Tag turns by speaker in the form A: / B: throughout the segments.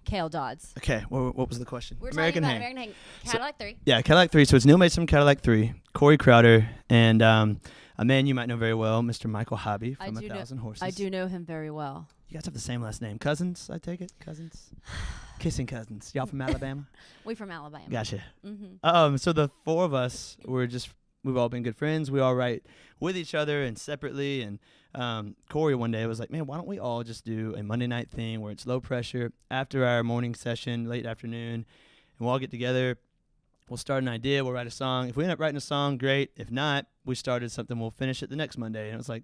A: Cale Dodds.
B: Okay, what was the question?
A: We're talking about American Hang. Cadillac 3.
B: Yeah, Cadillac 3. So it's new mates from Cadillac 3, Corey Crowder, and a man you might know very well, Mr. Michael Hobby from 1,000 Horses.
A: I do know him very well.
B: You guys have the same last name. Cousins, I take it? Cousins? Kissing cousins. Y'all from Alabama?
A: We from Alabama.
B: Gotcha.
A: Mm-hmm.
B: So the four of us we've all been good friends. We all write with each other and separately. And Corey one day was like, man, why don't we all just do a Monday night thing where it's low pressure after our morning session, late afternoon, and we'll all get together. We'll start an idea. We'll write a song. If we end up writing a song, great. If not, we started something. We'll finish it the next Monday. And it was like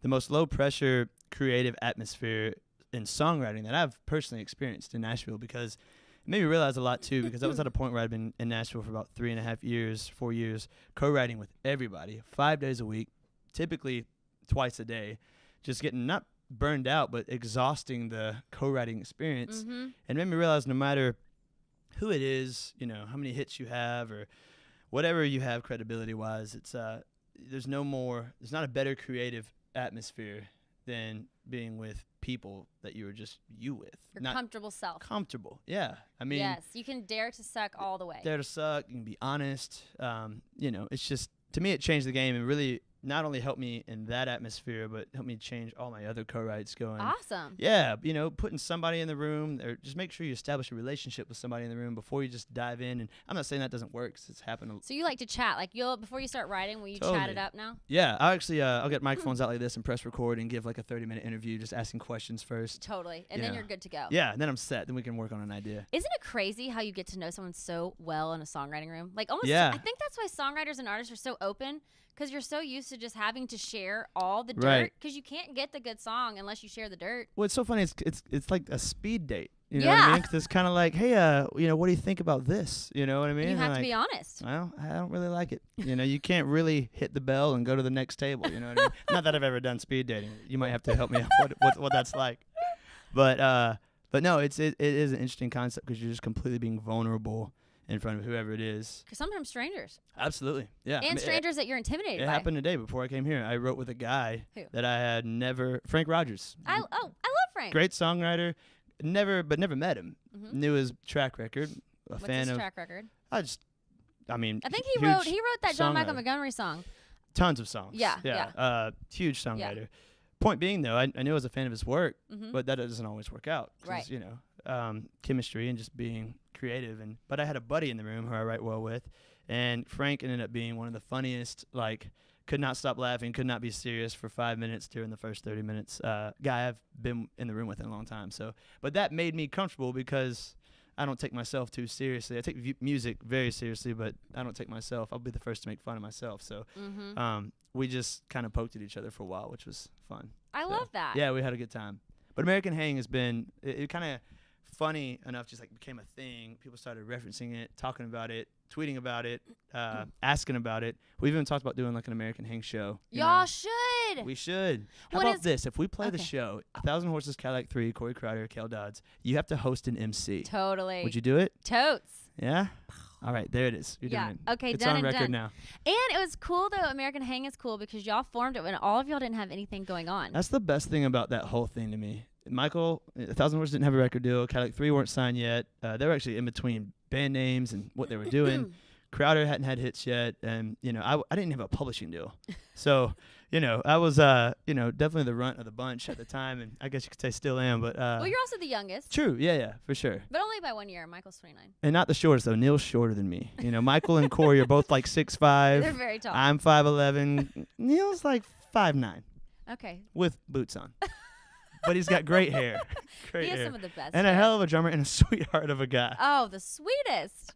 B: the most low pressure creative atmosphere in songwriting that I've personally experienced in Nashville, because it made me realize a lot too, because I was at a point where I'd been in Nashville for about 3.5 years, 4 years, co-writing with everybody 5 days a week, typically twice a day, just getting not burned out, but exhausting the co-writing experience.
A: Mm-hmm.
B: And it made me realize no matter who it is, how many hits you have or whatever you have credibility-wise, it's there's not a better creative atmosphere than being with people that you were just you with.
A: Your
B: not
A: comfortable self.
B: Comfortable, yeah. I mean,
A: yes, you can dare to suck all the way.
B: Dare to suck. You can be honest. It's just, to me, it changed the game and really not only helped me in that atmosphere, but helped me change all my other co-writes going.
A: Awesome.
B: Yeah, putting somebody in the room, or just make sure you establish a relationship with somebody in the room before you just dive in. And I'm not saying that doesn't work, 'cause it's happened.
A: So you like to chat, like before you start writing, will you
B: Totally.
A: chat it up now?
B: Yeah, I'll get microphones out like this and press record and give like a 30-minute interview, just asking questions first.
A: Totally, and then you're good to go.
B: Yeah, and then I'm set. Then we can work on an idea.
A: Isn't it crazy how you get to know someone so well in a songwriting room? Like almost,
B: Yeah.
A: I think that's why songwriters and artists are so open, because you're so used to just having to share all the
B: Right.
A: dirt, because you can't get the good song unless you share the dirt.
B: Well, it's so funny. It's like a speed date. You know
A: Yeah.
B: what I mean? 'Cause it's kind of like, hey, what do you think about this? You know what I mean?
A: You have
B: And
A: to
B: like,
A: be honest.
B: well, I don't really like it. You can't really hit the bell and go to the next table. You know what I mean? Not that I've ever done speed dating. You might have to help me out what that's like. But no, it is an interesting concept, because you're just completely being vulnerable in front of whoever it is.
A: Because sometimes strangers.
B: Absolutely, yeah.
A: And strangers that you're intimidated
B: It
A: by.
B: happened today before I came here. I wrote with a guy
A: Who?
B: that I had Frank Rogers.
A: I love Frank.
B: Great songwriter. Never met him.
A: Mhm.
B: Knew his track record.
A: What's his track record?
B: I think
A: he wrote that John Michael Montgomery song.
B: Tons of songs.
A: Yeah.
B: Huge songwriter. Point being, though, I knew I was a fan of his work,
A: Mhm.
B: but that doesn't always work out. 'Cause,
A: Right.
B: Chemistry and just being creative. But I had a buddy in the room who I write well with, and Frank ended up being one of the funniest, could not stop laughing, could not be serious for 5 minutes during the first 30 minutes. Guy I've been in the room with in a long time. But that made me comfortable, because I don't take myself too seriously. I take music very seriously, but I don't take myself. I'll be the first to make fun of myself. So we just kind of poked at each other for a while, which was fun.
A: I love that.
B: Yeah, we had a good time. But American Hang has been, it kind of funny enough, just became a thing. People started referencing it, talking about it, tweeting about it, asking about it. We've even talked about doing an American Hang show.
A: Y'all should.
B: We should. How about this? If we play the show, 1,000 Horses, Cadillac 3, Corey Crowder, Cale Dodds, you have to host an MC.
A: Totally.
B: Would you do it?
A: Totes.
B: Yeah? All right, there it is. You're doing it.
A: Okay,
B: it's
A: done
B: on
A: and
B: record
A: done.
B: now.
A: And it was cool, though. American Hang is cool because y'all formed it when all of y'all didn't have anything going on.
B: That's the best thing about that whole thing to me. Michael, 1,000 Horses didn't have a record deal. Cadillac 3 weren't signed yet. They were actually in between band names and what they were doing. Crowder hadn't had hits yet, and I didn't have a publishing deal, so I was definitely the runt of the bunch at the time, and I guess you could say still am. But
A: well, you're also the youngest.
B: True, yeah, for sure.
A: But only by 1 year. Michael's 29.
B: And not the shortest though. Neil's shorter than me. Michael and Corey are both 6'5".
A: They're very tall.
B: I'm 5'11". Neil's 5'9".
A: Okay.
B: With boots on. But he's got great hair.
A: He has some of the best.
B: And a hell of a drummer and a sweetheart of a guy.
A: Oh, the sweetest.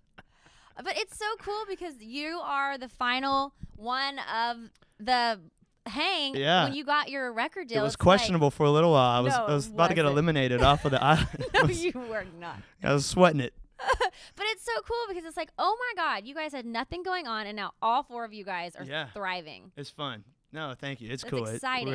A: But it's so cool because you are the final one of the Hang.
B: Yeah.
A: When you got your record deal.
B: It was questionable for a little while. I was about to get
A: wasn't.
B: eliminated off of the island.
A: No, you were not.
B: I was sweating it.
A: But it's so cool because it's oh my God, you guys had nothing going on, and now all four of you guys are thriving.
B: It's fun. No, thank you. It's
A: That's
B: cool.
A: exciting.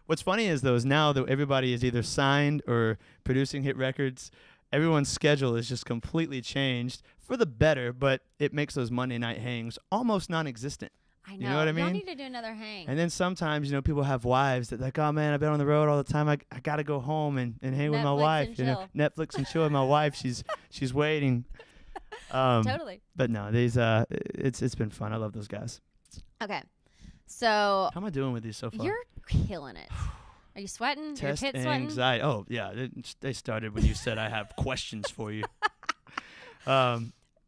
B: What's funny is now that everybody is either signed or producing hit records, everyone's schedule is just completely changed for the better, but it makes those Monday night hangs almost non-existent.
A: I know.
B: You know what I mean?
A: Y'all need to do another hang.
B: And then sometimes, people have wives that like, oh man, I've been on the road all the time. I got to go home and hang with my
A: Netflix
B: wife.
A: and
B: You know, Netflix and chill with my wife. She's waiting.
A: Totally.
B: But no, these it's been fun. I love those guys.
A: Okay. So
B: How am I doing with these so far?
A: you're killing it. Are you sweating?
B: Test
A: Your pit sweating?
B: anxiety. Oh yeah, they started when you said I have questions for you.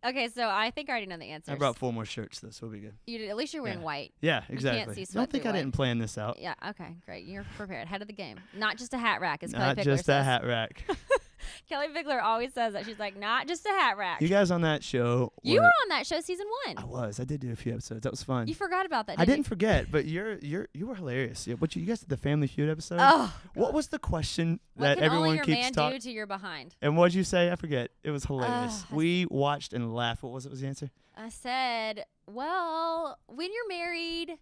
A: Okay, so I think I already know the answer.
B: I brought 4 more shirts though, so we'll be good.
A: You did, at least you're wearing white.
B: Yeah, exactly.
A: can't see
B: Don't
A: sweat
B: think
A: through
B: I
A: white.
B: didn't plan this out.
A: Yeah. Okay. Great. You're prepared. Head of the game. Not just a hat rack, as Kelly
B: Not
A: Pickler
B: just
A: says.
B: a hat rack.
A: Kelly Pickler always says that. She's like, not just a hat rack.
B: You guys on that show?
A: You were on that show season 1.
B: I was. I did do a few episodes. That was fun.
A: You forgot about that.
B: I didn't
A: you?
B: forget, but you were hilarious. Yeah, you guys did the Family Feud episode.
A: Oh.
B: What was the question
A: What
B: that
A: can
B: everyone
A: only your
B: keeps
A: man
B: talking?
A: do to your behind?
B: And what'd you say? I forget. It was hilarious.
A: I
B: We watched and laughed. What was it? Was the answer?
A: I said, well, when you're married,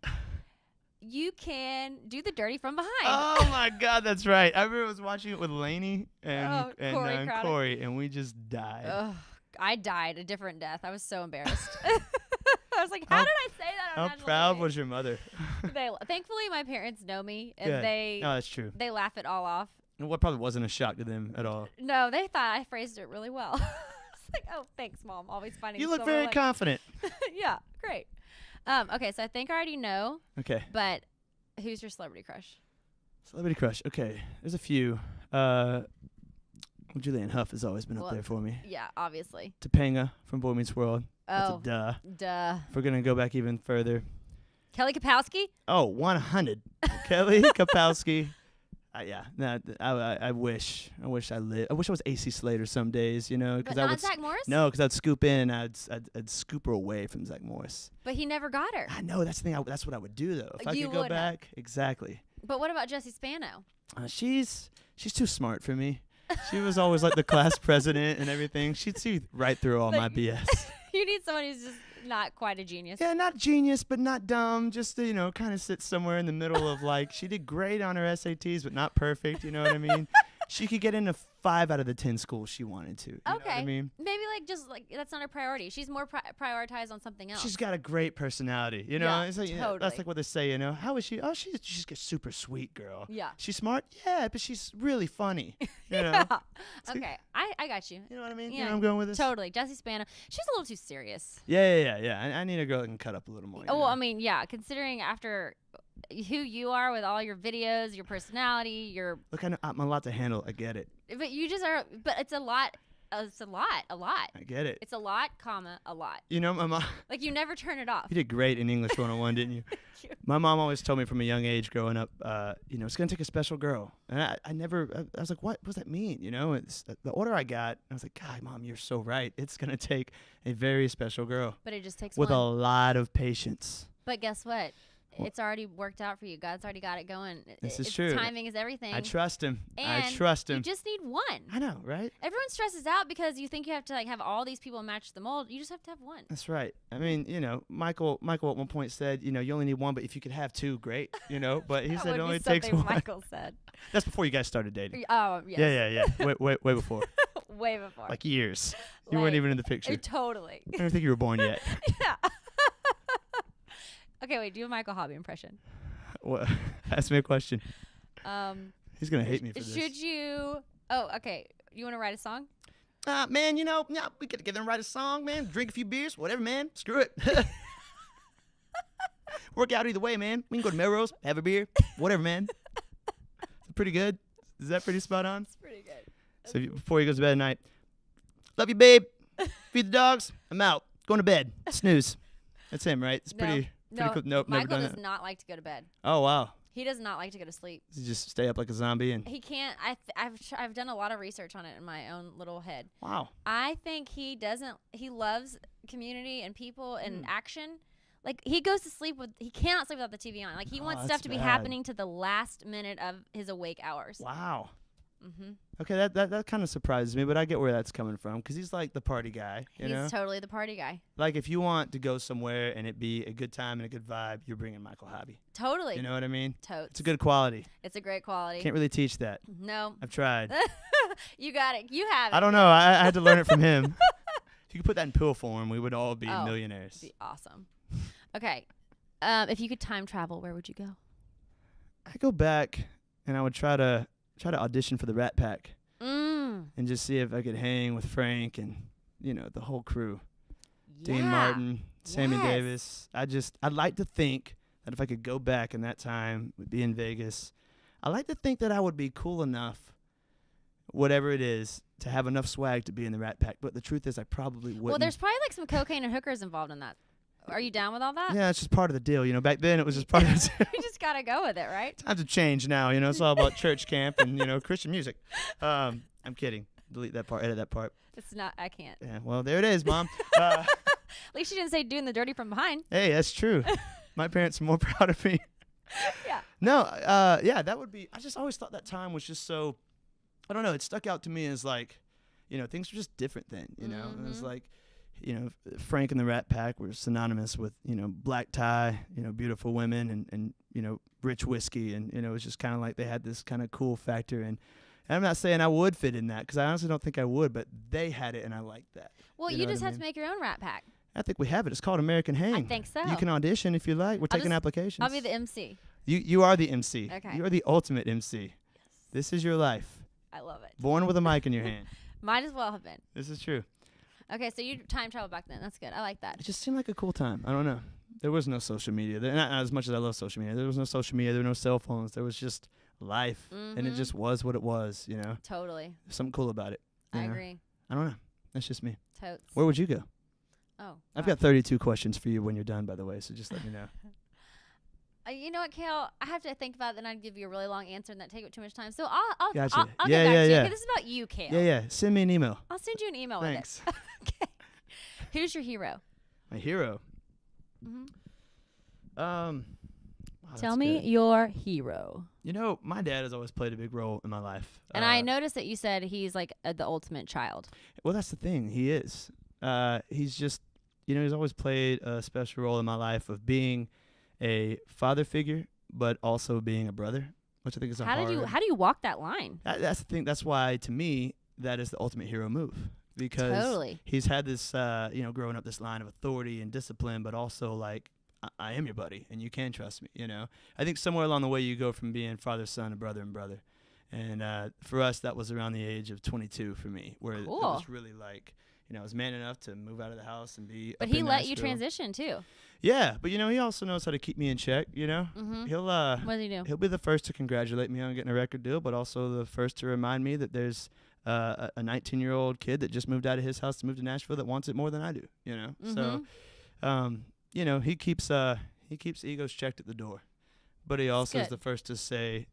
A: you can do the dirty from behind.
B: Oh my God, that's right. I remember I was watching it with Lainey and
A: Corey Crowder.
B: Corey, and we just died.
A: Ugh, I died a different death. I was so embarrassed. I was like, how did I say that on
B: How
A: national
B: proud
A: TV?
B: was your mother?
A: Thankfully, my parents know me, and
B: Good. No, that's true.
A: they laugh it all off.
B: And what probably wasn't a shock to them at all.
A: No, they thought I phrased it really well. It's like, oh, thanks, Mom. Always finding
B: You look
A: silver
B: very
A: lining.
B: confident.
A: Yeah, great. Okay, so I think I already know,
B: Okay.
A: but who's your celebrity crush?
B: Celebrity crush. Okay, there's a few. Julianne Hough has always been up there for me.
A: Yeah, obviously.
B: Topanga from Boy Meets World. That's
A: Oh,
B: a duh.
A: duh.
B: If we're gonna go back even further.
A: Kelly Kapowski?
B: Oh, 100. Kelly Kapowski. Yeah. No, I wish I lived. I wish I was AC Slater some days.
A: But
B: because I
A: not
B: would.
A: Zach Morris?
B: No, because I'd scoop in and I'd scoop her away from Zach Morris.
A: But he never got her.
B: I know that's the thing. That's what I would do though. If I
A: You
B: could go
A: would
B: back, exactly.
A: But what about Jessie Spano?
B: She's too smart for me. She was always like the class president and everything. She'd see right through all my BS.
A: You need someone who's just not quite a genius.
B: Yeah, not genius, but not dumb. Just to, kind of sit somewhere in the middle of like, she did great on her SATs, but not perfect. You know what I mean? She could get into 5 out of the 10 schools she wanted to. You know what I mean?
A: Maybe that's not her priority. She's more prioritized on something else.
B: She's got a great personality.
A: Yeah,
B: It's like,
A: totally.
B: That's like what they say. How is she? Oh, she's just a super sweet girl.
A: Yeah.
B: She's smart. Yeah, but she's really funny.
A: Yeah. Okay, I got you.
B: You know what I mean?
A: Yeah,
B: You know where I'm going with this?
A: Totally. Jessie Spano. She's a little too serious.
B: Yeah. I need a girl that can cut up a little more.
A: Oh, well, I mean, yeah, considering after who you are with all your videos, your personality,
B: Look, I'm a lot to handle. I get it.
A: but you just are, but it's a lot. It's a lot.
B: I get it.
A: It's a lot, a lot.
B: My mom.
A: Like, you never turn it off.
B: You did great in English 101, didn't you? My mom always told me from a young age growing up, it's going to take a special girl. And I was like, what does that mean? It's the order I got. I was like, God, Mom, you're so right. It's going to take a very special girl.
A: But it just takes
B: with
A: one.
B: a lot of patience.
A: But guess what? It's already worked out for you. God's already got it going.
B: This is true.
A: Timing is everything.
B: I trust him.
A: And
B: I trust him.
A: You just need one.
B: I know, right?
A: Everyone stresses out because you think you have to have all these people match the mold. You just have to have one.
B: That's right. I mean, Michael at one point said, you only need one, but if you could have 2, great. But he said it only takes one.
A: Michael said.
B: That's before you guys started dating.
A: Oh, yes.
B: Yeah. Way before.
A: Way before.
B: Like years. You weren't even in the picture.
A: Totally.
B: I don't think you were born yet.
A: Yeah. Okay, wait. Do a Michael Hobby impression.
B: What? Ask me a question. He's gonna hate me for this.
A: Should you? Oh, okay. You want to write a song?
B: Man, we get together and write a song, man. Drink a few beers, whatever, man. Screw it. Work out either way, man. We can go to Melrose, have a beer, whatever, man. Pretty good. Is that pretty spot on?
A: It's pretty good.
B: So before he goes to bed at night, love you, babe. Feed the dogs. I'm out. Going to bed. Snooze. That's him, right? It's pretty cool. Nope, never
A: Michael
B: done
A: does
B: it.
A: not like to go to bed.
B: Oh, wow.
A: He does not like to go to sleep.
B: Does he just stay up like a zombie? And
A: He can't. I've done a lot of research on it in my own little head.
B: wow.
A: I think he doesn't. He loves community and people and action. Like, he goes to sleep he cannot sleep without the TV on. Like, he wants
B: that's
A: stuff to be
B: bad.
A: happening to the last minute of his awake hours.
B: Wow.
A: Mm-hmm.
B: Okay, that kind of surprises me, but I get where that's coming from because he's like the party guy. You know?
A: He's totally the party guy.
B: Like, if you want to go somewhere and it be a good time and a good vibe, you're bringing Michael Hobby.
A: Totally.
B: You know what I mean?
A: Totes.
B: It's a good quality.
A: It's a great quality.
B: Can't really teach that.
A: No.
B: I've tried.
A: You got it. You have it.
B: I don't know. I had to learn it from him. If you could put that in pill form, we would all be millionaires.
A: Be awesome. Okay. If you could time travel, where would you go?
B: I go back and I would try to audition for the Rat Pack and just see if I could hang with Frank and the whole crew.
A: Yeah.
B: Dean Martin, Sammy
A: Yes.
B: Davis. I'd like to think that if I could go back in that time, would be in Vegas. I like to think that I would be cool enough, whatever it is, to have enough swag to be in the Rat Pack. But the truth is, I probably wouldn't.
A: Well, there's probably like some cocaine and hookers involved in that. Are you down with all that?
B: Yeah, it's just part of the deal. Back then it was just part of the deal.
A: You just gotta go with it, right?
B: Times have changed now. It's all about church camp and Christian music. I'm kidding. Delete that part. Edit that part.
A: It's not. I can't.
B: Yeah. Well, there it is, Mom.
A: At least you didn't say doing the dirty from behind.
B: Hey, that's true. My parents are more proud of me.
A: Yeah.
B: No. Yeah, that would be. I just always thought that time was just so. I don't know. It stuck out to me as like, things were just different then. And it was like, Frank and the Rat Pack were synonymous with black tie, beautiful women and rich whiskey, and it was just kind of like they had this kind of cool factor. And I'm not saying I would fit in that because I honestly don't think I would, but they had it and I liked that.
A: Well, you just have to make your own Rat Pack.
B: I think we have it. It's called American Hang.
A: I think so.
B: You can audition if you like. We're taking applications.
A: I'll be the MC.
B: You are the MC.
A: Okay.
B: You are the ultimate MC. Yes. This is your life.
A: I love it.
B: Born with a mic in your hand.
A: Might as well have been.
B: This is true.
A: Okay, so you time travel back then. That's good. I like that.
B: It just seemed like a cool time. I don't know. There was no social media. Not as much as I love social media. There was no social media. There were no cell phones. There was just life. And it just was what it was,
A: Totally.
B: There's something cool about it.
A: I agree.
B: I don't know. That's just me.
A: Totes.
B: Where would you go?
A: Oh.
B: I've got 32 questions for you when you're done, by the way, so just let me know.
A: You know what, Cale? I have to think about it, then I'd give you a really long answer, and that'd take up too much time. So I'll
B: Gotcha.
A: I'll
B: Yeah,
A: get back to you.
B: yeah.
A: Okay, this is about you, Cale.
B: Yeah. Send me an email.
A: I'll send you an email
B: Thanks.
A: with it. Okay. Who's your hero?
B: My hero. Wow,
A: Tell
B: that's
A: me
B: good.
A: your hero.
B: My dad has always played a big role in my life.
A: And I noticed that you said he's like the ultimate child.
B: Well, that's the thing. He is. He's just, he's always played a special role in my life of being a father figure, but also being a brother, which I think is a hard.
A: How do you walk that line?
B: That's the thing. That's why, to me, that is the ultimate hero move. Because
A: Totally.
B: he's had this, growing up this line of authority and discipline, but also like, I am your buddy, and you can trust me. I think somewhere along the way you go from being father, son, to brother and brother, and for us that was around the age of 22 for me, where it was really like, I was man enough to move out of the house and be.
A: But
B: up
A: he
B: in
A: let you
B: Nashville.
A: transition too.
B: Yeah, but he also knows how to keep me in check.
A: Mm-hmm.
B: He'll
A: What does he do?
B: He'll be the first to congratulate me on getting a record deal, but also the first to remind me that there's a 19-year-old kid that just moved out of his house to move to Nashville that wants it more than I do. So, he keeps egos checked at the door, but he also is the first to say,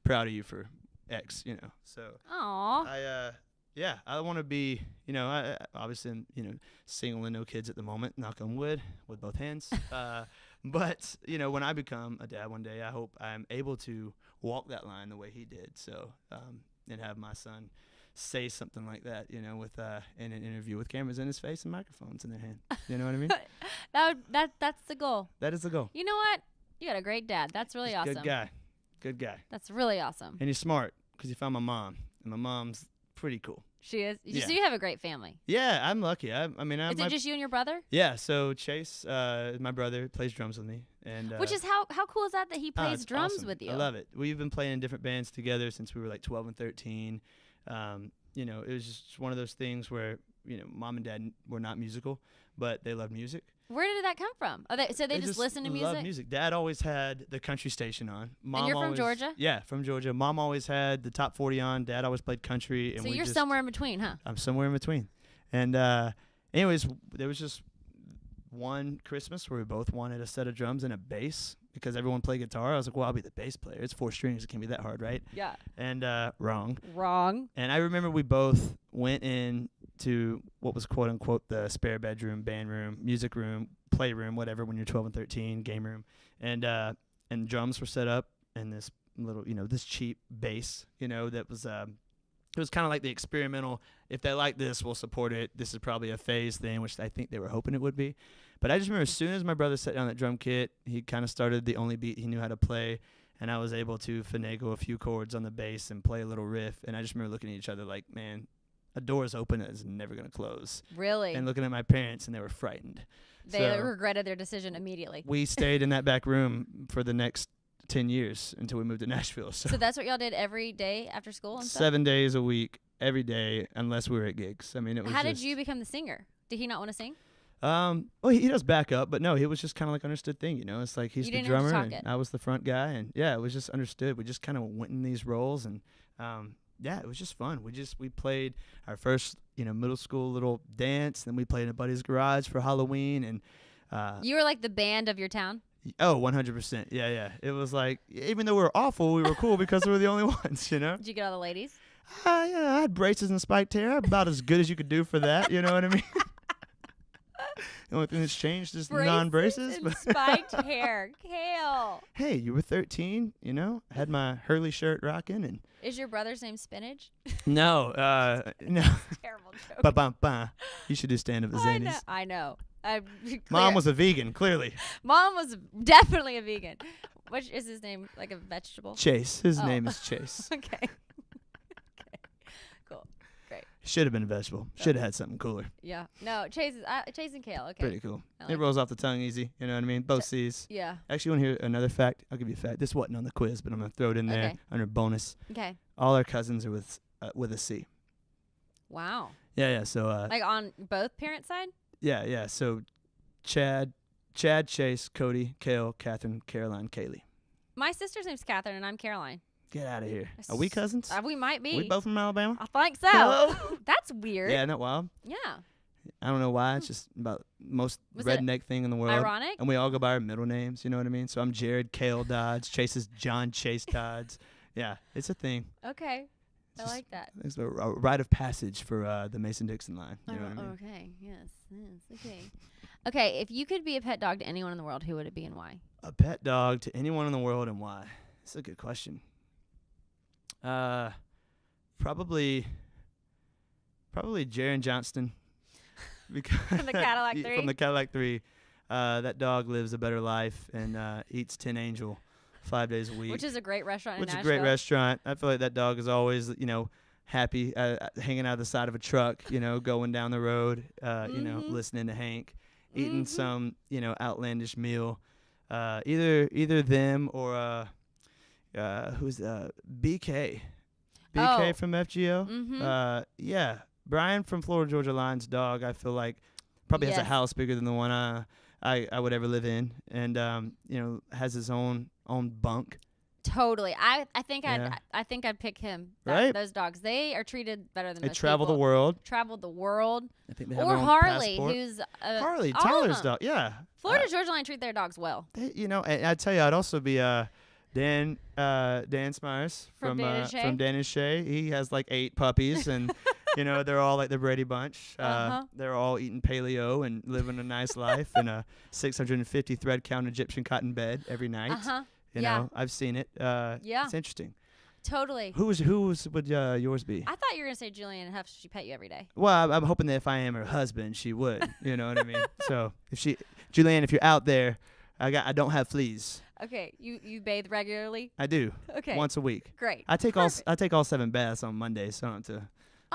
B: proud of you for X. So.
A: Aww.
B: I want to be, I obviously am, single and no kids at the moment, knock on wood, with both hands. But, when I become a dad one day, I hope I'm able to walk that line the way he did. So, and have my son say something like that, with in an interview with cameras in his face and microphones in their hand. You know what I mean?
A: That's the goal.
B: That is the goal.
A: You know what? You got a great dad. That's really awesome.
B: Good guy.
A: That's really awesome.
B: And he's smart because he found my mom, and my mom's pretty cool.
A: She is.
B: Yeah.
A: So you have a great family.
B: Yeah, I'm lucky. Is
A: it just you and your brother?
B: Yeah, so Chase, my brother, plays drums with me, and
A: which is how cool is that he plays drums
B: awesome.
A: with you?
B: I love it. We've been playing in different bands together since we were like 12 and 13. It was just one of those things where mom and dad were not musical, but they loved music.
A: Where did that come from? So they just listen to music?
B: Love music. Dad always had the country station on. Mom
A: and you're from Georgia?
B: Yeah, from Georgia. Mom always had the top 40 on. Dad always played country. And
A: so you're somewhere in between, huh?
B: I'm somewhere in between. And anyways, there was just one Christmas where we both wanted a set of drums and a bass because everyone played guitar. I was like, well, I'll be the bass player. It's 4 strings. It can't be that hard, right?
A: Yeah.
B: And wrong.
A: And
B: I remember we both went in to what was quote unquote the spare bedroom, band room, music room, playroom, whatever, when you're 12 and 13, game room. And drums were set up and this little, this cheap bass, that was it was kind of like the experimental, if they like this, we'll support it. This is probably a phase thing, which I think they were hoping it would be. But I just remember as soon as my brother sat down that drum kit, he kind of started the only beat he knew how to play, and I was able to finagle a few chords on the bass and play a little riff. And I just remember looking at each other like, man, a door is open that is never going to close.
A: Really?
B: And looking at my parents, and they were frightened.
A: They
B: So
A: regretted their decision immediately.
B: we stayed in that back room for the next 10 years until we moved to Nashville.
A: So that's what y'all did every day after school and stuff?
B: 7 days a week, every day, unless we were at gigs. I mean, it was
A: How did you become the singer? Did he not want to sing?
B: Well, he does backup, but no, he was just kind of like understood thing, you know. It's like he's
A: You
B: the
A: didn't have to
B: drummer,
A: talk
B: and
A: it.
B: I was the front guy, and yeah, it was just understood. We just kind of went in these roles, and yeah, it was just fun. We played our first, middle school little dance, then we played in a buddy's garage for Halloween, and
A: You were like the band of your town?
B: oh, 100%, yeah. It was like, even though we were awful, we were cool because we were the only ones, you know.
A: Did you get all the ladies?
B: Yeah, I had braces and spiked hair, about as good as you could do for that. You know what I mean? The only thing that's changed is non-braces.
A: And spiked hair. Cale.
B: Hey, you were 13, I had my Hurley shirt rocking, and
A: Is your brother's name Spinach?
B: no.
A: Terrible joke.
B: Ba-bum-ba. You should do stand-up at Zanies.
A: I know.
B: Mom was a vegan, clearly.
A: Mom was definitely a vegan. What is his name? Like a vegetable?
B: Chase. His
A: Oh.
B: name is Chase.
A: Okay. Okay. Cool. Great.
B: Should have been a vegetable. Should have had something cooler.
A: Yeah. No, Chase and Cale. Okay.
B: Pretty cool.
A: I
B: It
A: like
B: rolls off the tongue easy. You know what I mean? Both C's.
A: Yeah.
B: Actually, you want to hear another fact? I'll give you a fact. This wasn't on the quiz, but I'm going to throw it in there
A: Okay.
B: under bonus.
A: Okay.
B: All our cousins are with a C.
A: Wow.
B: Yeah. So
A: Like on both parents' side?
B: yeah. So Chad, Chase, Cody, Cale, Catherine, Caroline, Kaylee.
A: My sister's name's Catherine and I'm Caroline.
B: Get out of here. Are we cousins?
A: We might be.
B: We both from Alabama?
A: I think so.
B: Hello?
A: That's weird.
B: Yeah, isn't that wild?
A: Yeah.
B: I don't know why. It's just about most
A: Was it
B: redneck thing in the world.
A: Ironic?
B: And we all go by our middle names. You know what I mean? So I'm Jared Cale Dodds. Chase is John Chase Dodds. Yeah, it's a thing.
A: Okay.
B: It's
A: I
B: just-
A: like that.
B: It's a rite of passage for the Mason-Dixon line. You know what I mean?
A: Okay. Yes. Okay. Okay. If you could be a pet dog to anyone in the world, who would it be and why?
B: A pet dog to anyone in the world and why? That's a good question. Probably Jaron Johnston. Because
A: From the Cadillac
B: Yeah,
A: 3?
B: From the Cadillac 3. That dog lives a better life and eats 10 Angel 5 days a week.
A: Which is a great restaurant
B: Which
A: in
B: is a
A: Nashville.
B: great restaurant. I feel like that dog is always, happy, hanging out of the side of a truck, going down the road, listening to Hank, eating some, outlandish meal. Either them or who's BK. BK
A: Oh.
B: from FGO.
A: Mm-hmm.
B: Yeah. Brian from Florida Georgia Line's dog, I feel like probably has a
A: Yes.
B: house bigger than the one I would ever live in, and has his own bunk.
A: Totally. I think
B: Yeah.
A: I'd pick him.
B: Right?
A: Those dogs. They are treated better than
B: They
A: most
B: travel the
A: people.
B: world.
A: Traveled the world.
B: I think they have
A: Or
B: their own
A: Harley,
B: passport.
A: who's
B: Harley,
A: all of
B: Tyler's
A: them.
B: dog. Yeah.
A: Florida Georgia Line treat their dogs well.
B: And I tell you, I'd also be Dan Smyers
A: From Dan and Shay?
B: from Dan and Shay. He has like 8 puppies, and they're all like the Brady Bunch.
A: Uh-huh.
B: They're all eating paleo and living a nice life in a 650 thread count Egyptian cotton bed every night.
A: Uh-huh.
B: You
A: Yeah.
B: know, I've seen it.
A: Yeah.
B: It's interesting.
A: Totally.
B: Would yours be?
A: I thought you were gonna say Julian and she pet you every day.
B: Well, I'm hoping that if I am her husband, she would. You know what I mean? So Julianne, if you're out there, I don't have fleas.
A: Okay. You bathe regularly?
B: I do.
A: Okay.
B: Once a week.
A: Great.
B: I take all 7 baths on Mondays, so I don't have to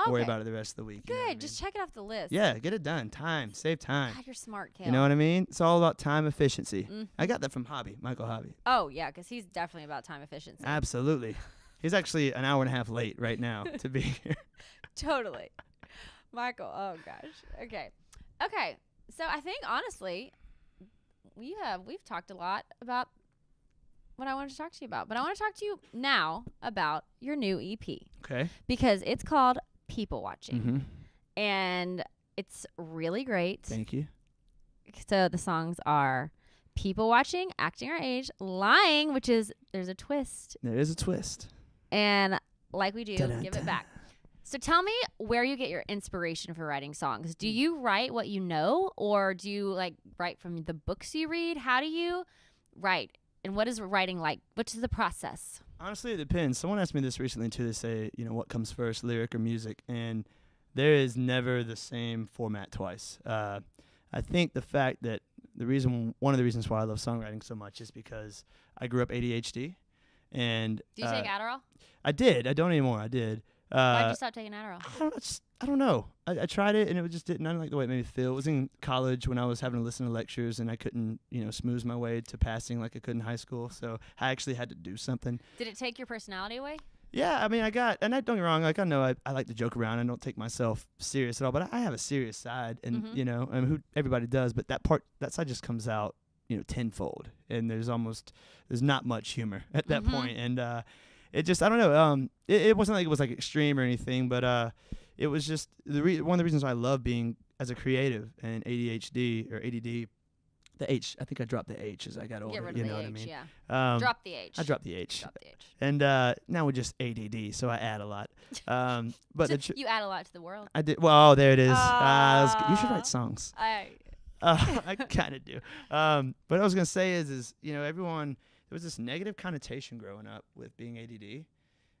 B: worry
A: Okay.
B: about it the rest of the week. you know what I
A: Good. Just
B: mean?
A: check it off the list.
B: Yeah, get it done. Save time.
A: God, you're smart, Cale.
B: You know what I mean? It's all about time efficiency.
A: Mm.
B: I got that from Michael Hobby.
A: Oh yeah, because he's definitely about time efficiency.
B: Absolutely. He's actually an hour and a half late right now to be here.
A: Totally. Michael, oh gosh. Okay. So I think honestly, we've talked a lot about what I wanted to talk to you about. But I want to talk to you now about your new EP.
B: Okay.
A: Because it's called People Watching.
B: Mm-hmm.
A: And it's really great.
B: Thank you.
A: So the songs are People Watching, Acting Our Age, Lying, which is there's a twist.
B: There is a twist.
A: And like we do,
B: Dun-dun-dun.
A: give it back. So tell me where you get your inspiration for writing songs. Do you write what you know, or do you write from the books you read? How do you write? And what is writing like? What's the process?
B: Honestly, it depends. Someone asked me this recently too. They say, what comes first, lyric or music? And there is never the same format twice. I think the fact that one of the reasons why I love songwriting so much is because I grew up ADHD. And
A: Do you take Adderall?
B: I did. I don't anymore. I did.
A: Why'd you stop taking Adderall?
B: I don't know, just I don't know. I tried it and it just didn't. I didn't like the way it made me feel. It was in college when I was having to listen to lectures and I couldn't, smooth my way to passing like I could in high school. So I actually had to do something.
A: Did it take your personality away?
B: Yeah, I mean, don't get me wrong. Like I know I like to joke around. I don't take myself serious at all, but I have a serious side, and who everybody does. But that side just comes out, tenfold, and there's not much humor at that point, and it just, I don't know. It wasn't like it was like extreme or anything, but it was just one of the reasons why I love being as a creative and ADHD or ADD. The H, I think I dropped the H as I got older.
A: Get rid of
B: you
A: the
B: know
A: H,
B: what I mean?
A: Yeah. Drop the H.
B: I dropped the H.
A: Drop the H.
B: And now we're just ADD, so I add a lot. But
A: you add a lot to the world.
B: I did. Well, there it is. You should write songs. I kind of do. What I was gonna say is everyone, there was this negative connotation growing up with being ADD,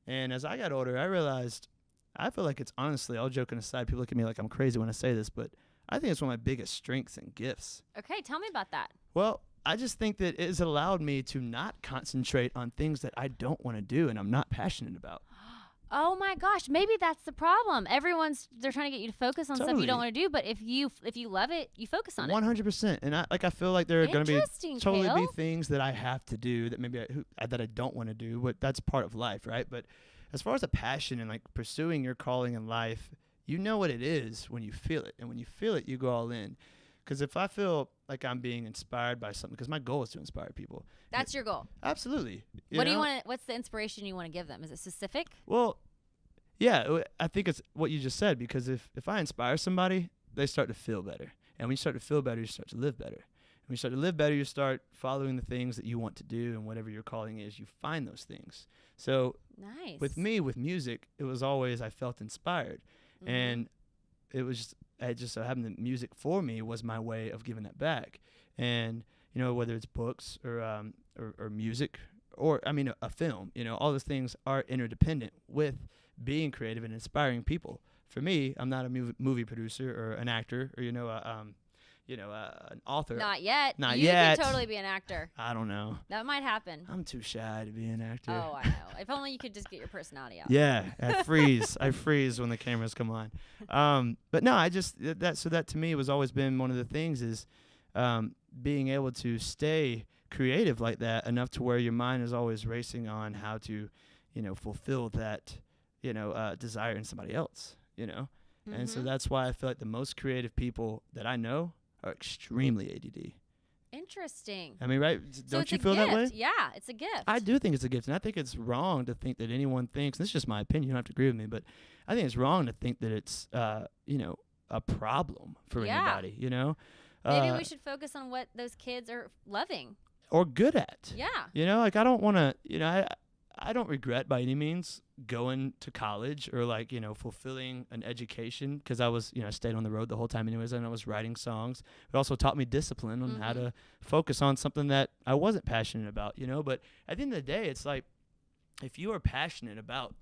B: and as I got older, I realized I feel like it's honestly, all joking aside, people look at me like I'm crazy when I say this, but I think it's one of my biggest strengths and gifts.
A: Okay, tell me about that.
B: Well, I just think that it has allowed me to not concentrate on things that I don't want to do and I'm not passionate about.
A: Oh my gosh, maybe that's the problem. They're trying to get you to focus on stuff you don't want to do, but if you love it, you focus on it.
B: 100%. And I feel like there are going to be totally
A: Cale.
B: be things that I have to do that maybe that I don't want to do, but that's part of life, right? But as far as a passion and like pursuing your calling in life, you know what it is when you feel it. And when you feel it, you go all in. Because if I feel like I'm being inspired by something, because my goal is to inspire people.
A: That's your goal.
B: Absolutely.
A: What do you want? What's the inspiration you want to give them? Is it specific?
B: Well, yeah, I think it's what you just said. Because if I inspire somebody, they start to feel better. And when you start to feel better, you start to live better. And when you start to live better, you start following the things that you want to do. And whatever your calling is, you find those things. So
A: nice.
B: With me, with music, it was always I felt inspired. Mm-hmm. And it was just so happened that music for me was my way of giving that back. And, whether it's books or music or, a film, all those things are interdependent with being creative and inspiring people. For me, I'm not a movie producer or an actor or, an author.
A: Not yet.
B: Not
A: You
B: yet.
A: could totally be an actor.
B: I don't know.
A: That might happen.
B: I'm too shy to be an actor.
A: Oh, I know. If only you could just get your personality out.
B: Yeah, I freeze. I freeze when the cameras come on. But no, that to me was always been one of the things is being able to stay creative like that enough to where your mind is always racing on how to, fulfill that, desire in somebody else, Mm-hmm. And so that's why I feel like the most creative people that I know are extremely ADD.
A: Interesting.
B: I mean, right? Don't you feel that way?
A: Yeah, it's a gift.
B: I do think it's a gift, and I think it's wrong to think that anyone thinks, and this is just my opinion, you don't have to agree with me, but I think it's wrong to think that it's, a problem for anybody,
A: Maybe we should focus on what those kids are loving.
B: Or good at.
A: Yeah.
B: I don't want to, I don't regret by any means going to college or fulfilling an education because I was, I stayed on the road the whole time anyways, and I was writing songs. It also taught me discipline on how to focus on something that I wasn't passionate about, but at the end of the day, it's like if you are passionate about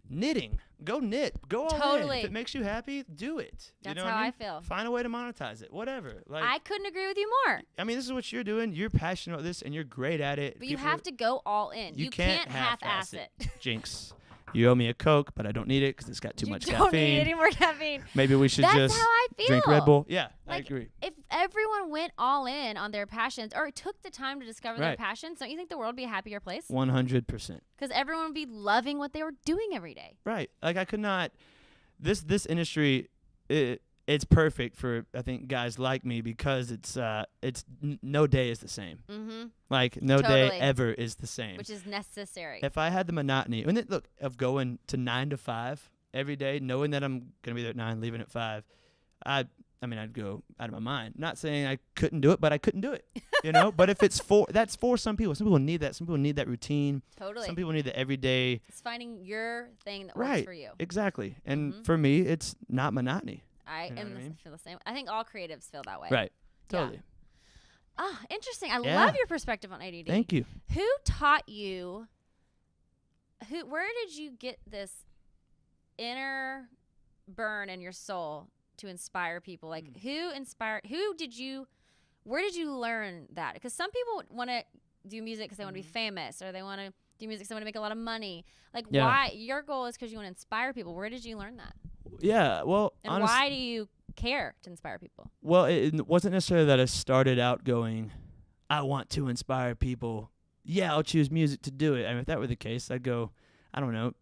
B: knitting, go knit, go all in. If it makes you happy, do it.
A: That's how I feel.
B: Find a way to monetize it, whatever.
A: I couldn't agree with you more.
B: I mean, this is what you're doing. You're passionate about this, and you're great at it.
A: But you have to go all in. You can't half-ass it.
B: Jinx. You owe me a Coke, but I don't need it because it's got too much caffeine.
A: You don't need any more caffeine.
B: Maybe we should just
A: how I feel.
B: Drink Red Bull. Yeah, I agree.
A: If everyone went all in on their passions or took the time to discover their passions, don't you think the world would be a happier place?
B: 100%.
A: Because everyone would be loving what they were doing every day.
B: Right. Like I could not. This industry, it's perfect for I think guys like me because it's no day is the same. Mm-hmm. Like no day ever is the same.
A: Which is necessary.
B: If I had the monotony, of going to 9 to 5 every day, knowing that I'm gonna be there at 9, leaving at 5, I'd go out of my mind. Not saying I couldn't do it, but I couldn't do it. But if that's for some people. Some people need that. Some people need that routine.
A: Totally.
B: Some people need the everyday.
A: It's finding your thing that works for you.
B: Exactly. And for me, it's not monotony.
A: I feel the same. I think all creatives feel that way.
B: Right. Totally.
A: Ah, interesting. I love your perspective on ADD.
B: Thank you.
A: Who taught you? Where did you get this inner burn in your soul to inspire people? Like where did you learn that? Because some people want to do music because they want to be famous, or they want to do music because they want to make a lot of money. Like why? Your goal is because you want to inspire people. Where did you learn that?
B: Yeah, well,
A: And why do you care to inspire people?
B: Well, it wasn't necessarily that I started out going, I want to inspire people. Yeah, I'll choose music to do it. I mean, if that were the case, I'd go, I don't know,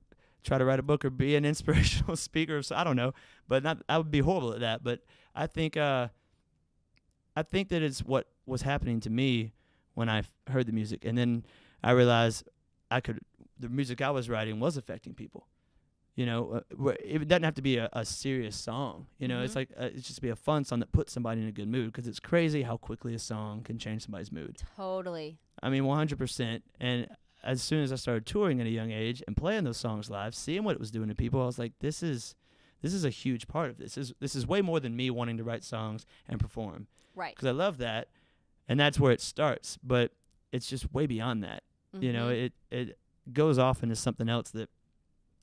B: try to write a book or be an inspirational speaker. So I don't know, but I would be horrible at that. But I think that it's what was happening to me when I heard the music, and then I realized the music I was writing was affecting people. You know, it doesn't have to be a serious song. You know, it's like it's just be a fun song that puts somebody in a good mood, because it's crazy how quickly a song can change somebody's mood.
A: Totally.
B: I mean, 100%. And as soon as I started touring at a young age and playing those songs live, seeing what it was doing to people, I was like, this is a huge part of this. This is way more than me wanting to write songs and perform.
A: Right.
B: Because I love that, and that's where it starts. But it's just way beyond that. You know, it goes off into something else that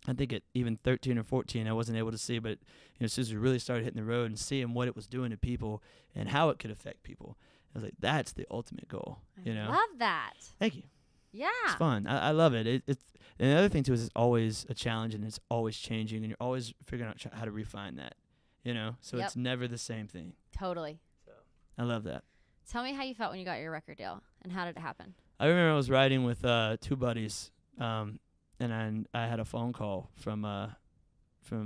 B: I think at even 13 or 14 I wasn't able to see. But as soon as we really started hitting the road and seeing what it was doing to people and how it could affect people, I was like, that's the ultimate goal. You know,
A: love that.
B: Thank you.
A: Yeah,
B: it's fun. I love it. It's and the other thing too is it's always a challenge, and it's always changing, and you're always figuring out how to refine that. You know, so it's never the same thing.
A: Totally.
B: So I love that.
A: Tell me how you felt when you got your record deal, and how did it happen?
B: I remember I was riding with two buddies, and I had a phone call from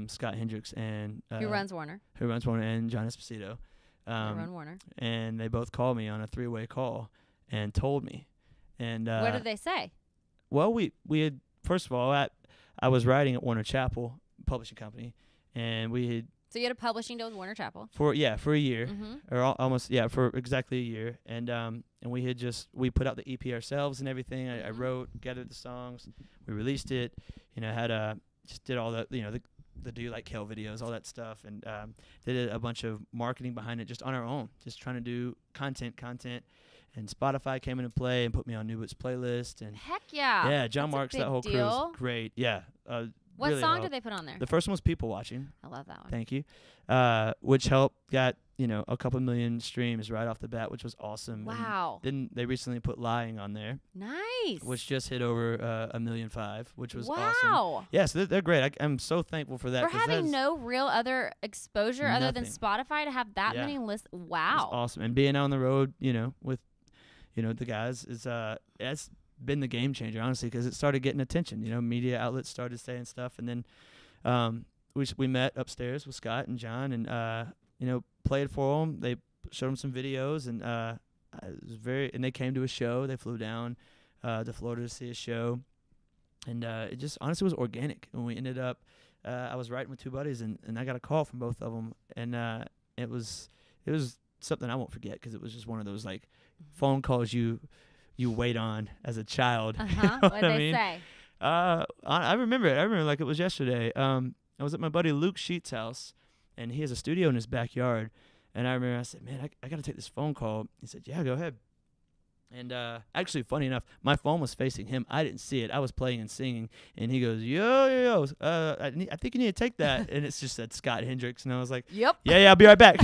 B: Scott Hendricks and
A: who runs Warner,
B: and John Esposito.
A: Run Warner.
B: And they both called me on a 3-way call and told me. And
A: what did they say?
B: Well, we had, first of all, I was writing at Warner Chappell Publishing Company, and we had.
A: So you had a publishing deal with Warner Chappell
B: for a year, or almost for exactly a year, and we put out the EP ourselves and everything. I wrote, gathered the songs, we released it. You know, just did all the the Do You Like Cale videos, all that stuff, and did a bunch of marketing behind it just on our own, just trying to do content. And Spotify came into play and put me on New Boots playlist. And
A: heck yeah.
B: Yeah, John Marks, that whole crew was great. Yeah.
A: What
B: really
A: song did they put on there?
B: The first one was People Watching.
A: I love that one.
B: Thank you. Which helped, got, a couple million streams right off the bat, which was awesome.
A: Wow.
B: And then they recently put Lying on there.
A: Nice.
B: Which just hit over 1.5 million, which was awesome.
A: Wow.
B: Yeah, so they're great. I'm so thankful for that.
A: For having no real other exposure other than Spotify to have that many lists. Wow.
B: It's awesome. And being on the road, with the guys is it's been the game changer, honestly, because it started getting attention. Media outlets started saying stuff, and then we met upstairs with Scott and John, and played for them. They showed them some videos, and it was and they came to a show. They flew down to Florida to see a show, and it just honestly was organic. When we ended up, I was writing with two buddies, and I got a call from both of them, and it was something I won't forget, because it was just one of those phone calls you wait on as a child.
A: What did they say?
B: I remember it. I remember like it was yesterday. I was at my buddy Luke Sheets' house, and he has a studio in his backyard. And I remember I said, man, I got to take this phone call. He said, yeah, go ahead. And actually, funny enough, my phone was facing him. I didn't see it. I was playing and singing. And he goes, yo, I think you need to take that. And it's just said Scott Hendricks. And I was like,
A: yep.
B: Yeah, I'll be right back.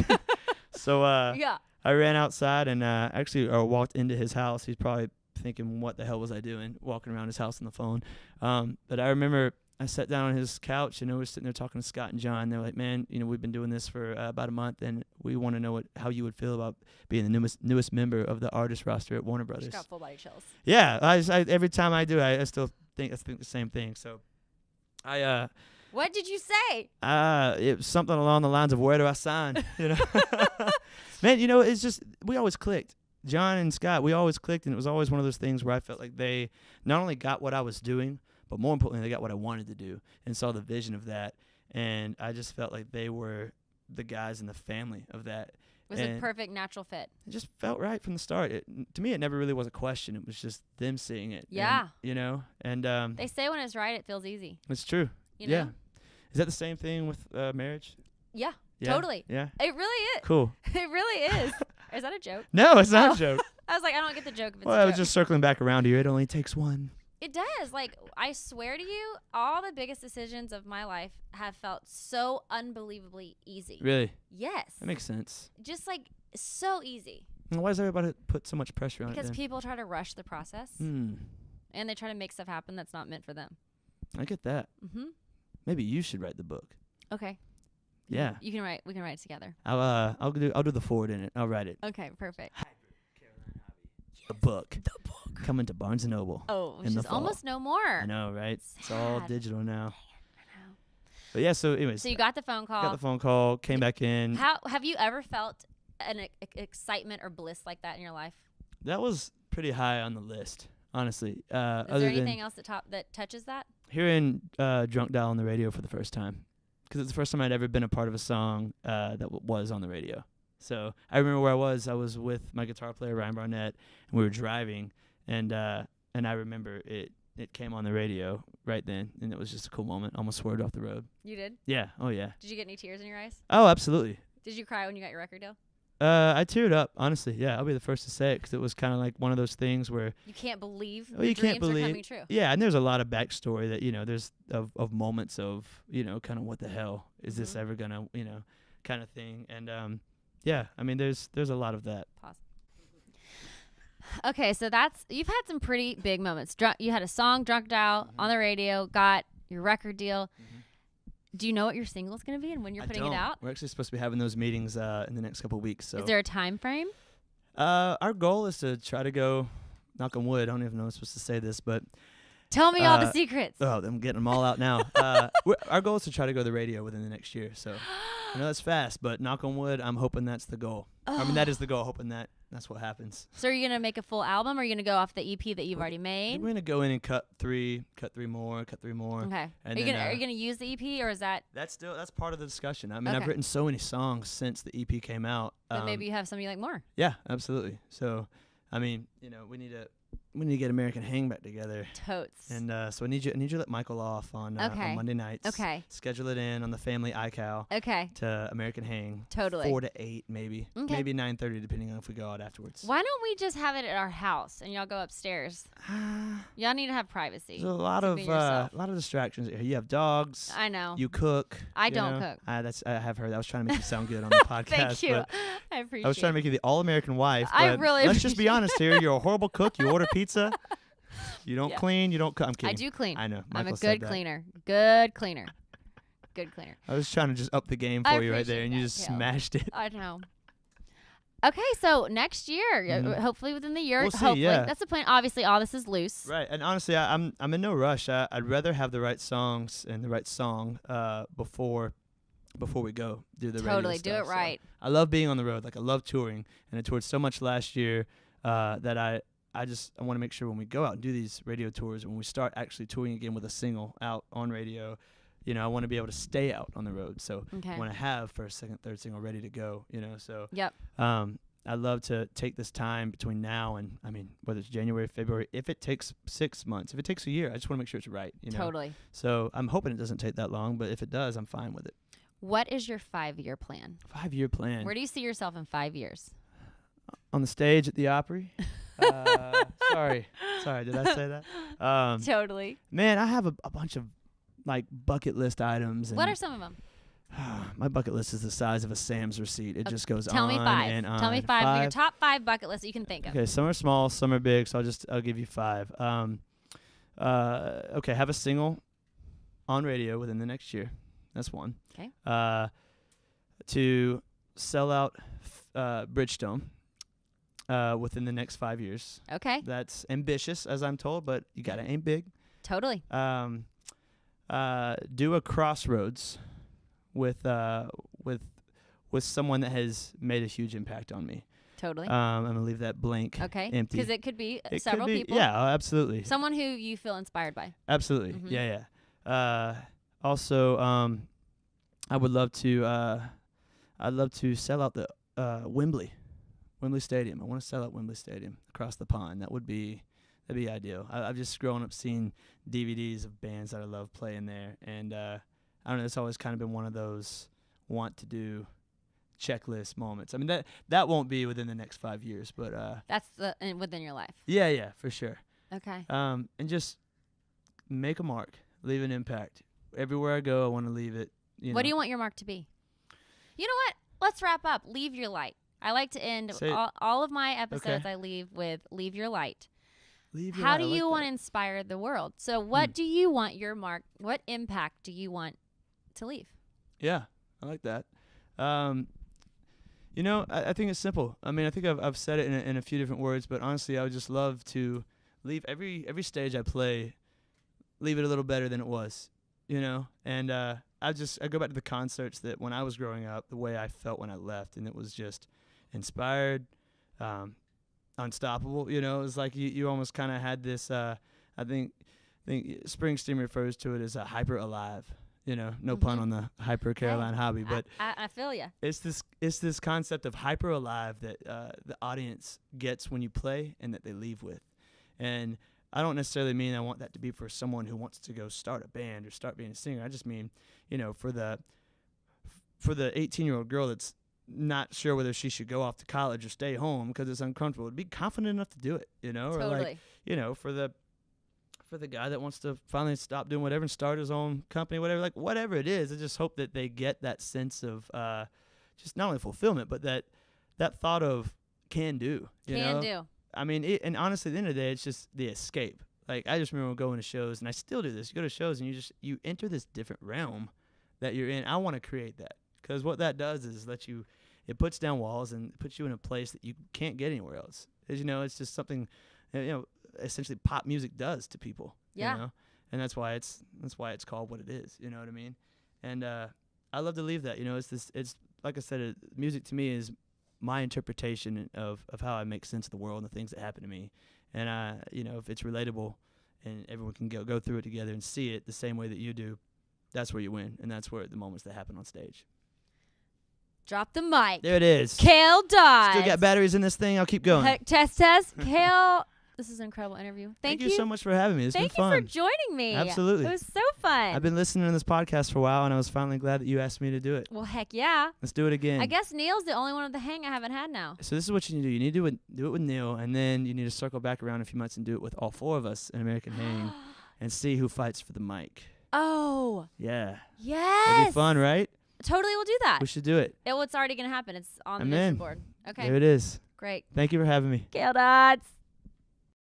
B: So
A: yeah.
B: I ran outside and actually walked into his house. He's probably thinking, what the hell was I doing walking around his house on the phone? But I remember I sat down on his couch, and we were sitting there talking to Scott and John. They were like, man, we've been doing this for about a month, and we want to know how you would feel about being the newest member of the artist roster at Warner Brothers.
A: Just got full body chills.
B: Yeah, I every time I do, I still think the same thing. So
A: what did you say?
B: It was something along the lines of, where do I sign? Man, it's just, we always clicked. John and Scott, we always clicked, and it was always one of those things where I felt like they not only got what I was doing, but more importantly, they got what I wanted to do and saw the vision of that. And I just felt like they were the guys in the family of that.
A: It was a perfect natural fit.
B: It just felt right from the start. To me, it never really was a question. It was just them seeing it.
A: Yeah.
B: And
A: they say when it's right, it feels easy.
B: It's true.
A: Yeah.
B: Is that the same thing with marriage?
A: Yeah, totally.
B: Yeah.
A: It really is.
B: Cool.
A: It really is. Is that a joke?
B: No, it's not a joke.
A: I was like, I don't get the joke if it's a joke.
B: I was just circling back around to you. It only takes one.
A: It does. I swear to you, all the biggest decisions of my life have felt so unbelievably easy.
B: Really?
A: Yes.
B: That makes sense.
A: Just so easy.
B: Why does everybody put so much pressure on it?
A: Because people try to rush the process. And they try to make stuff happen that's not meant for them.
B: I get that.
A: Mm-hmm.
B: Maybe you should write the book.
A: Okay.
B: Yeah.
A: You can write. We can write it together.
B: I'll do the forward in it. I'll write it.
A: Okay, perfect.
B: The book. Coming to Barnes & Noble.
A: Oh, which
B: in the
A: is
B: fall.
A: almost no more.
B: I know, right? It's all
A: Sad.
B: digital now.
A: I know.
B: But yeah, so anyways.
A: So you got the phone call.
B: Got the phone call, came back in.
A: How have you ever felt an excitement or bliss like that in your life?
B: That was pretty high on the list, honestly.
A: Is there anything else that touches that?
B: Hearing Drunk Dial on the radio for the first time, because it's the first time I'd ever been a part of a song that was on the radio. So I remember where I was. I was with my guitar player Ryan Barnett, and we were driving, and I remember it came on the radio right then, and it was just a cool moment. Almost swerved off the road.
A: You did?
B: Yeah. Oh yeah.
A: Did you get any tears in your eyes?
B: Oh, absolutely.
A: Did you cry when you got your record deal?
B: I teared up, honestly. Yeah, I'll be the first to say it, because it was kind of like one of those things where
A: you can't believe
B: you
A: dreams
B: can't believe
A: are coming true.
B: Yeah, and there's a lot of backstory that there's of moments of kind of what the hell is this ever gonna kind of thing, and yeah, I mean there's a lot of that.
A: Pause. Okay, so you've had some pretty big moments. You had a song, Drunk Dial, on the radio, got your record deal. Do you know what your single is going to be and when you're putting it out?
B: We're actually supposed to be having those meetings in the next couple of weeks. So
A: is there a time frame?
B: Our goal is to try to go, knock on wood, I don't even know if I'm supposed to say this, but
A: tell me all the secrets.
B: Oh, I'm getting them all out now. Our goal is to try to go to the radio within the next year. So I know that's fast, but knock on wood, I'm hoping that's the goal. I mean, that is the goal, hoping that's what happens.
A: So are you going to make a full album, or are you going to go off the EP that you've already made?
B: We're going to go in and cut three more.
A: Okay.
B: And
A: are you going to use the EP, or is that?
B: That's part of the discussion. I mean, I've written so many songs since the EP came out.
A: Then maybe you have something you like more.
B: Yeah, absolutely. So, I mean, we need to get American Hang back together.
A: Totes.
B: And so I need you to let Michael off on Monday nights.
A: Okay.
B: Schedule it in on the family iCal.
A: Okay.
B: To American Hang.
A: Totally.
B: 4 to 8 maybe.
A: Okay.
B: Maybe 9:30 depending on if we go out afterwards.
A: Why don't we just have it at our house and y'all go upstairs? Y'all need to have privacy.
B: There's a lot of distractions here. You have dogs.
A: I know.
B: You cook.
A: I don't cook.
B: I have heard. I was trying to make you sound good on the podcast.
A: Thank you. I appreciate it.
B: I was trying to make you the all-American wife.
A: I really
B: let's just be honest here. You're a horrible cook. You order pizza. You don't clean. You don't cook. I'm kidding.
A: I do clean.
B: I know.
A: I'm
B: Michael
A: a good cleaner. Good cleaner. Good cleaner.
B: I was trying to just up the game for you right there, and you just
A: Cale.
B: smashed it.
A: I know. Okay, so next year, hopefully within the year,
B: We'll see,
A: hopefully
B: yeah.
A: That's the plan. Obviously, all this is loose.
B: Right, and honestly, I'm in no rush. I'd rather have the right songs and the right song before we go do the radio
A: Totally,
B: stuff.
A: do it right.
B: So I love being on the road. Like I love touring, and I toured so much last year that I want to make sure when we go out and do these radio tours, when we start actually touring again with a single out on radio, I want to be able to stay out on the road. So I want to have first, second, third single ready to go. So
A: yep.
B: I love to take this time between now and, I mean, whether it's January, February, if it takes 6 months, if it takes a year, I just want to make sure it's right.
A: Totally.
B: So I'm hoping it doesn't take that long, but if it does, I'm fine with it.
A: What is your 5-year plan?
B: 5-year plan.
A: Where do you see yourself in 5 years?
B: On the stage at the Opry. Sorry, did I say that?
A: Totally.
B: Man, I have a bunch of like bucket list items.
A: What are some of them?
B: My bucket list is the size of a Sam's receipt. It just goes
A: Tell
B: on
A: me 5.
B: and on.
A: Tell me 5. Your top 5 bucket lists that you can think of.
B: Okay, some are small, some are big, so I'll give you 5. Okay, have a single on radio within the next year. That's one.
A: Okay.
B: To sell out Bridgestone within the next 5 years.
A: Okay.
B: That's ambitious, as I'm told, but you gotta aim big.
A: Totally.
B: Do a Crossroads with someone that has made a huge impact on me.
A: Totally.
B: I'm gonna leave that blank.
A: Okay.
B: Empty.
A: Because it could be
B: It
A: several
B: could be,
A: people.
B: Yeah, absolutely.
A: Someone who you feel inspired by.
B: Absolutely.
A: Mhm.
B: Yeah. Also, I'd love to sell out the Wembley Stadium. I want to sell out Wembley Stadium across the pond. That'd be ideal. I've just grown up seeing DVDs of bands that I love playing there, and I don't know. It's always kind of been one of those want to do checklist moments. I mean that won't be within the next 5 years, but
A: That's within your life.
B: yeah, for sure.
A: Okay.
B: And just make a mark, leave an impact. Everywhere I go, I want to leave it.
A: What do you want your mark to be? You know what? Let's wrap up. Leave your light. I like to end all of my episodes. I leave with leave your light. How do you want to inspire the world? So what do you want your mark? What impact do you want to leave?
B: Yeah. I like that. You know, I think it's simple. I mean, I think I've said it in a few different words, but honestly, I would just love to leave every stage I play, leave it a little better than it was, you know? And I go back to the concerts that when I was growing up, the way I felt when I left, and it was just inspired, unstoppable, you know? It was like you almost kind of had this, I think Springsteen refers to it as a hyper alive. You know, no pun on the hyper Caroline hobby, but
A: I feel you.
B: It's this concept of hyper alive that the audience gets when you play and that they leave with. And I don't necessarily mean I want that to be for someone who wants to go start a band or start being a singer. I just mean, you know, for the 18-year-old girl that's not sure whether she should go off to college or stay home because it's uncomfortable, to be confident enough to do it, you know?
A: Totally.
B: Or like, you know, for the guy that wants to finally stop doing whatever and start his own company, whatever, like whatever it is, I just hope that they get that sense of just not only fulfillment, but that thought of can do. You know? I mean, and honestly, at the end of the day, it's just the escape. Like, I just remember going to shows, and I still do this. You go to shows, and you enter this different realm that you're in. I want to create that, because what that does is it puts down walls and puts you in a place that you can't get anywhere else. As you know, it's just something, you know, essentially pop music does to people.
A: Yeah.
B: You know? And that's why it's called what it is. You know what I mean? And I love to leave that. You know, it's like I said, music to me is my interpretation of how I make sense of the world and the things that happen to me. And you know, if it's relatable and everyone can go through it together and see it the same way that you do, that's where you win, and that's where the moments that happen on stage.
A: Drop the mic.
B: There it is.
A: Cale Dodds.
B: Still got batteries in this thing. I'll keep going.
A: Test. Cale. This is an incredible interview. Thank you
B: so much for having me. It's
A: Thank
B: been fun.
A: you for joining me.
B: Absolutely.
A: It was so fun.
B: I've been listening to this podcast for a while, and I was finally glad that you asked me to do it.
A: Well, heck yeah.
B: Let's do it again.
A: I guess Neil's the only one with the hang I haven't had now.
B: So this is what you need to do. You need to do it with Neil, and then you need to circle back around in a few months and do it with all four of us in American Hang and see who fights for the mic.
A: Oh.
B: Yeah.
A: Yes.
B: It'll be fun, right?
A: Totally, we'll do that.
B: We should do it.
A: It's already going to happen. It's on the vision board. Okay.
B: There it is.
A: Great.
B: Thank you for having me.
A: Cale Dodds.